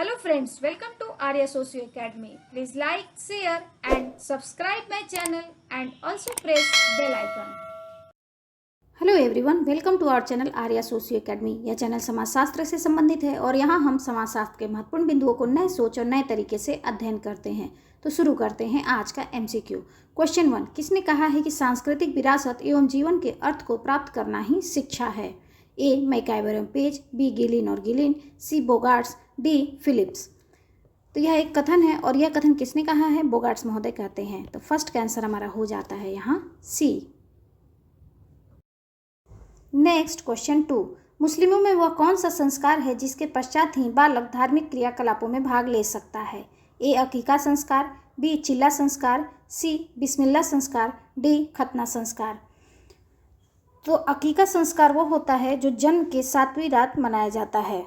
Hello friends, welcome to Arya Socio Academy. Please like, share and subscribe my channel and also press bell icon. Hello everyone, welcome to our channel Arya socio academy. यह चैनल समाजशास्त्र से संबंधित है और यहाँ हम समाजशास्त्र के महत्वपूर्ण बिंदुओं को नए सोच और नए तरीके से अध्ययन करते हैं। तो शुरू करते हैं आज का एमसीक्यू। क्वेश्चन 1, किसने कहा है कि सांस्कृतिक विरासत एवं जीवन के अर्थ को प्राप्त करना ही शिक्षा है? ए मैकाइवर एवं पेज, बी गिलिन और गिलिन, सी बोगार्ट्स, डी फिलिप्स। तो यह एक कथन है और यह कथन किसने कहा है? बोगार्ट्स महोदय कहते हैं। तो फर्स्ट का आंसर हमारा हो जाता है यहाँ सी। नेक्स्ट क्वेश्चन 2, मुस्लिमों में वह कौन सा संस्कार है जिसके पश्चात ही बालक धार्मिक क्रियाकलापों में भाग ले सकता है? ए अकीका संस्कार, बी चिल्ला संस्कार, सी बिस्मिल्लाह संस्कार, डी खतना संस्कार। तो अकीका संस्कार वो होता है जो जन्म के 7वीं रात मनाया जाता है।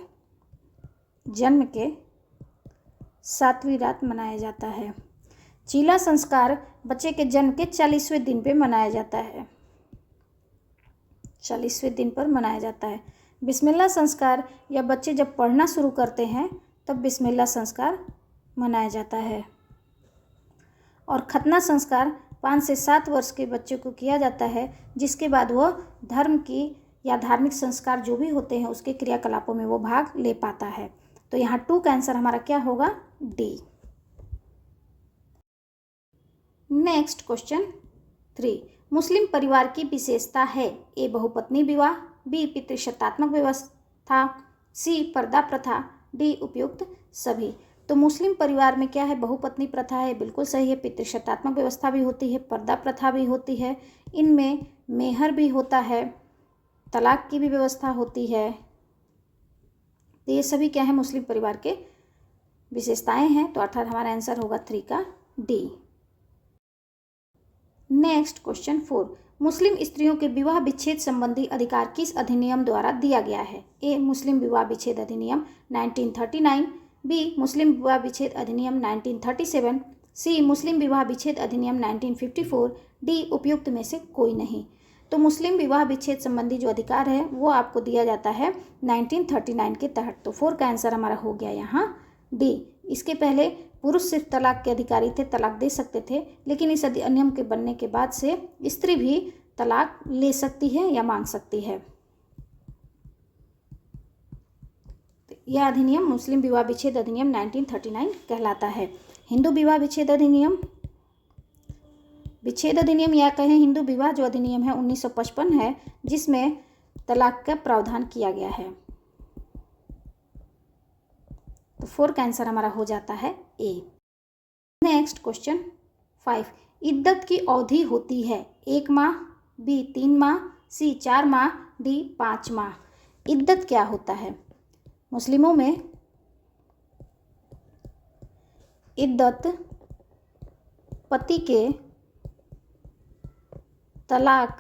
जन्म के 7वीं रात मनाया जाता है। चिल्ला संस्कार बच्चे के जन्म के 40वें दिन पे मनाया जाता है। 40वें दिन पर मनाया जाता है। बिस्मिल्लाह संस्कार या बच्चे जब पढ़ना शुरू करते हैं तब बिस्मिल्लाह संस्कार मनाया जाता है। और खतना संस्कार 5 से 7 वर्ष के बच्चे को किया जाता है, जिसके बाद वह धर्म की या धार्मिक संस्कार जो भी होते हैं उसके क्रियाकलापों में वो भाग ले पाता है। तो यहाँ 2 का आंसर हमारा क्या होगा? डी। नेक्स्ट क्वेश्चन 3, मुस्लिम परिवार की विशेषता है? ए बहुपत्नी विवाह, बी पितृसत्तात्मक व्यवस्था, सी पर्दा प्रथा, डी उपयुक्त सभी। तो मुस्लिम परिवार में क्या है? बहुपत्नी प्रथा है, बिल्कुल सही है। पितृसत्तात्मक व्यवस्था भी होती है, पर्दा प्रथा भी होती है, इनमें मेहर भी होता है, तलाक की भी व्यवस्था होती है। तो ये सभी क्या है? मुस्लिम परिवार के विशेषताएं हैं। तो अर्थात हमारा आंसर होगा 3 का डी। नेक्स्ट क्वेश्चन 4, मुस्लिम स्त्रियों के विवाह विच्छेद संबंधी अधिकार किस अधिनियम द्वारा दिया गया है? ए मुस्लिम विवाह विच्छेद अधिनियम 1939, बी मुस्लिम विवाह विच्छेद अधिनियम 1937, सी मुस्लिम विवाह विच्छेद अधिनियम 1954, डी उपयुक्त में से कोई नहीं। तो मुस्लिम विवाह विच्छेद संबंधी जो अधिकार है वो आपको दिया जाता है 1939 के तहत। तो 4 का आंसर हमारा हो गया यहाँ डी। इसके पहले पुरुष सिर्फ तलाक के अधिकारी थे, तलाक दे सकते थे, लेकिन इस अधिनियम के बनने के बाद से स्त्री भी तलाक ले सकती है या मांग सकती है। तो यह अधिनियम मुस्लिम विवाह विच्छेद अधिनियम 1939 कहलाता है। हिंदू विवाह विच्छेद अधिनियम या कहें हिंदू विवाह जो अधिनियम है 1955 है, जिसमें तलाक का प्रावधान किया गया है। तो 4 का आंसर हमारा हो जाता है ए। नेक्स्ट क्वेश्चन 5, इद्दत की अवधि होती है? 1 माह, बी 3 माह, सी 4 माह, डी 5 माह। इद्दत क्या होता है? मुस्लिमों में इद्दत पति के तलाक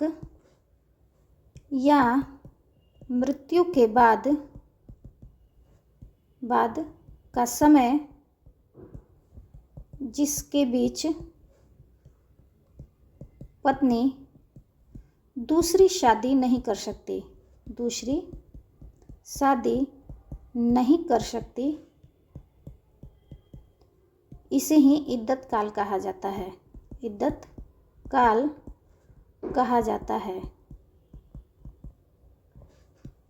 या मृत्यु के बाद का समय जिसके बीच पत्नी दूसरी शादी नहीं कर सकती, इसे ही इद्दत काल कहा जाता है। इद्दत काल कहा जाता है।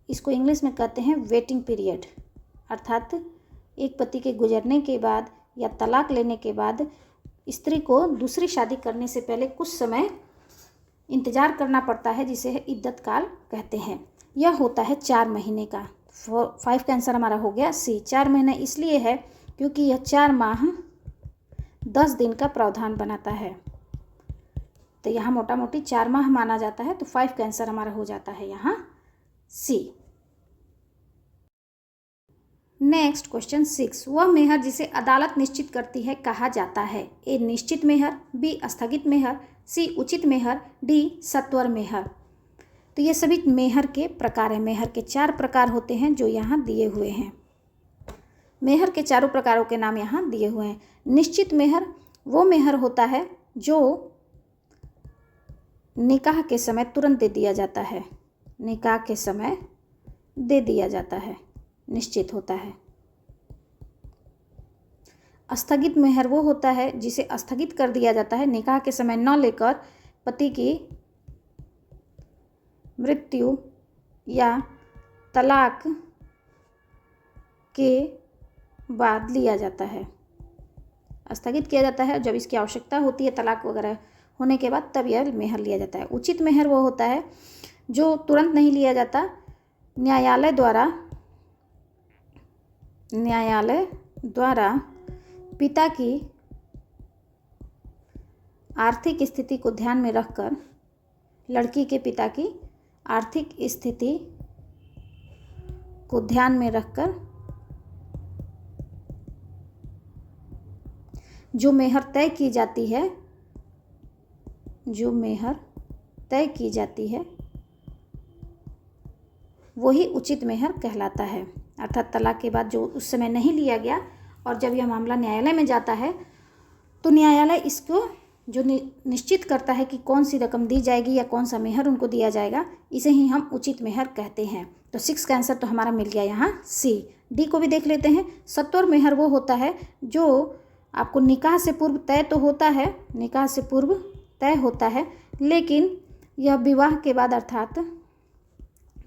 इसको इंग्लिश में कहते हैं वेटिंग पीरियड। अर्थात एक पति के गुजरने के बाद या तलाक लेने के बाद स्त्री को दूसरी शादी करने से पहले कुछ समय इंतज़ार करना पड़ता है, जिसे इद्दत काल कहते हैं। यह होता है 4 महीने का। 5 का आंसर हमारा हो गया सी। 4 महीने इसलिए है क्योंकि यह 4 माह 10 दिन का प्रावधान बनाता है। तो यहाँ मोटा मोटी 4 माह माना जाता है। तो 5 का आंसर हमारा हो जाता है यहाँ सी। नेक्स्ट क्वेश्चन 6, वह मेहर जिसे अदालत निश्चित करती है कहा जाता है? ए निश्चित मेहर, बी स्थगित मेहर, सी उचित मेहर, डी सत्वर मेहर। तो ये सभी मेहर के प्रकार हैं। मेहर के 4 प्रकार होते हैं जो यहाँ दिए हुए हैं। मेहर के चारों प्रकारों के नाम यहाँ दिए हुए हैं। निश्चित मेहर वो मेहर होता है जो निकाह के समय तुरंत दे दिया जाता है। निकाह के समय दे दिया जाता है, निश्चित होता है। स्थगित मेहर वो होता है जिसे स्थगित कर दिया जाता है निकाह के समय न लेकर पति की मृत्यु या तलाक के बाद लिया जाता है। स्थगित किया जाता है जब इसकी आवश्यकता होती है तलाक वगैरह होने के बाद, तब यह मेहर लिया जाता है। उचित मेहर वो होता है जो तुरंत नहीं लिया जाता, न्यायालय द्वारा पिता की आर्थिक स्थिति को ध्यान में रखकर, लड़की के पिता की आर्थिक स्थिति को ध्यान में रखकर जो मेहर तय की जाती है वही उचित मेहर कहलाता है। अर्थात तलाक के बाद जो उस समय नहीं लिया गया और जब यह मामला न्यायालय में जाता है तो न्यायालय इसको जो निश्चित करता है कि कौन सी रकम दी जाएगी या कौन सा मेहर उनको दिया जाएगा, इसे ही हम उचित मेहर कहते हैं। तो 6 का आंसर तो हमारा मिल गया यहाँ सी। डी को भी देख लेते हैं। सत्वर मेहर वो होता है जो आपको निकाह से पूर्व तय तो होता है, लेकिन यह विवाह के बाद अर्थात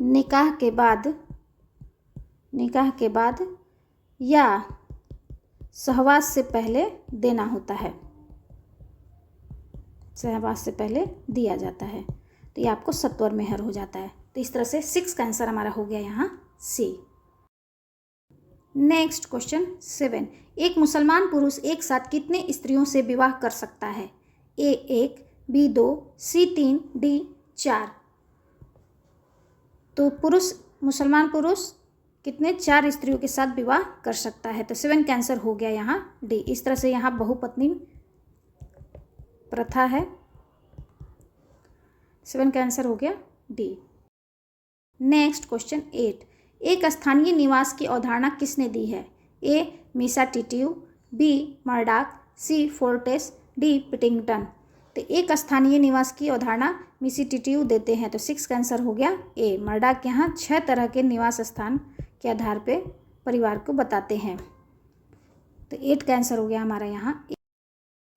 निकाह के बाद या सहवास से पहले देना होता है, सहवास से पहले दिया जाता है। तो ये आपको सत्वर मेहर हो जाता है। तो इस तरह से 6 का आंसर हमारा हो गया यहाँ सी। Next question 7। एक मुसलमान पुरुष एक साथ कितने स्त्रियों से विवाह कर सकता है? A 1, B 2, C 3, D 4। तो मुसलमान पुरुष कितने 4 स्त्रियों के साथ विवाह कर सकता है? तो 7 का आंसर हो गया यहाँ डी। इस तरह से यहाँ बहुपत्नी प्रथा है। 7 का आंसर हो गया डी। Next question 8। एक स्थानीय निवास की अवधारणा किसने दी है? ए मीसा टिट्यू, बी मर्डाक, सी फोर्टेस, डी पिटिंगटन। तो एक स्थानीय निवास की अवधारणा मिसी टिट्यू देते हैं। तो 6 का आंसर हो गया ए। मर्डाक यहाँ 6 तरह के निवास स्थान के आधार पे परिवार को बताते हैं। तो 8 का आंसर हो गया हमारा यहाँ।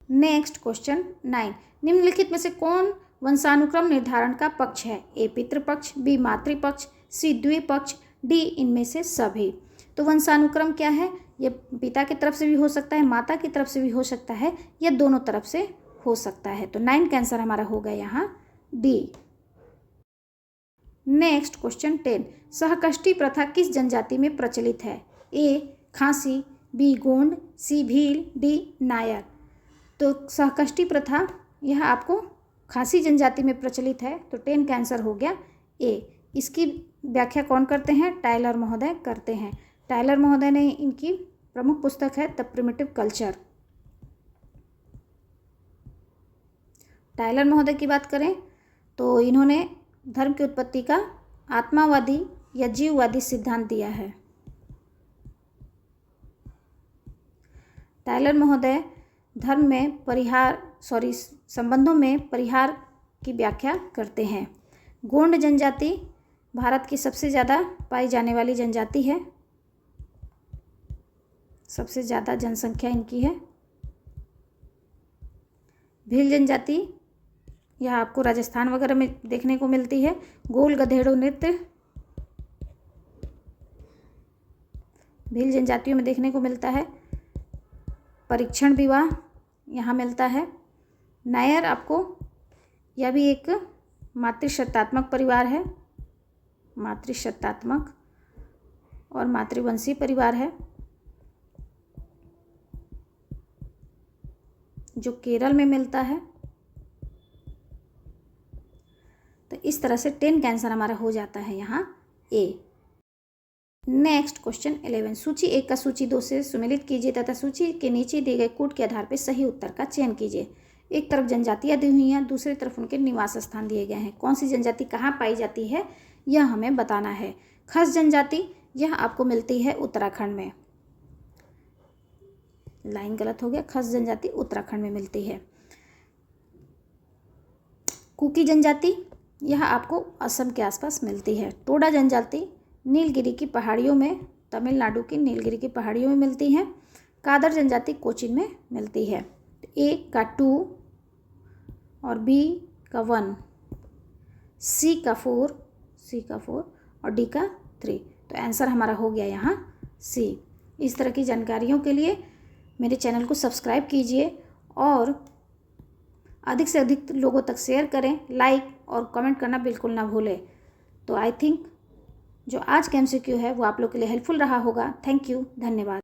Next question 9। निम्नलिखित में से कौन वंशानुक्रम निर्धारण का पक्ष है? ए पितृपक्ष, बी मातृपक्ष, सी द्विपक्ष, डी इनमें से सभी। तो वंशानुक्रम क्या है? ये पिता की तरफ से भी हो सकता है, माता की तरफ से भी हो सकता है, या दोनों तरफ से हो सकता है। तो 9 का आंसर हमारा हो गया यहाँ डी। Next question 10। सहकष्टी प्रथा किस जनजाति में प्रचलित है? ए खासी, बी गोंड, सी भील, डी नायर। तो सहकष्टी प्रथा यह आपको खासी जनजाति में प्रचलित है। तो 10 का आंसर हो गया ए। इसकी व्याख्या कौन करते हैं? टायलर महोदय करते हैं। टायलर महोदय ने इनकी प्रमुख पुस्तक है द प्रिमिटिव कल्चर। टायलर महोदय की बात करें तो इन्होंने धर्म की उत्पत्ति का आत्मावादी या जीववादी सिद्धांत दिया है। टायलर महोदय संबंधों में परिहार की व्याख्या करते हैं। गोंड जनजाति भारत की सबसे ज़्यादा पाई जाने वाली जनजाति है, सबसे ज़्यादा जनसंख्या इनकी है। भील जनजाति यह आपको राजस्थान वगैरह में देखने को मिलती है। गोल गधेड़ो नृत्य भील जनजातियों में देखने को मिलता है। परीक्षण विवाह यहाँ मिलता है। नायर आपको यह भी एक मातृसत्तात्मक परिवार है, मातृसत्तात्मक और मातृवंशी परिवार है जो केरल में मिलता है। तो इस तरह से 10 का आंसर हमारा हो जाता है यहाँ ए। Next question 11। सूची 1 का सूची 2 से सुमेलित कीजिए तथा सूची के नीचे दिए गए कूट के आधार पर सही उत्तर का चयन कीजिए। एक तरफ जनजातियाँ दी हुई हैं, दूसरी तरफ उनके निवास स्थान दिए गए हैं। कौन सी जनजाति कहाँ पाई जाती है यह हमें बताना है। खस जनजाति यह आपको मिलती है उत्तराखंड में। लाइन गलत हो गया, खस जनजाति उत्तराखंड में मिलती है। कुकी जनजाति यह आपको असम के आसपास मिलती है। टोडा जनजाति नीलगिरी की पहाड़ियों में, तमिलनाडु की नीलगिरी की पहाड़ियों में मिलती हैं। कादर जनजाति कोचीन में मिलती है। ए का 2 और बी का 1, सी का 4 और डी का 3। तो आंसर हमारा हो गया यहाँ सी। इस तरह की जानकारियों के लिए मेरे चैनल को सब्सक्राइब कीजिए और अधिक से अधिक लोगों तक शेयर करें, लाइक और कमेंट करना बिल्कुल ना भूलें। तो आई थिंक जो आज का MCQ है वो आप लोग के लिए हेल्पफुल रहा होगा। थैंक यू, धन्यवाद।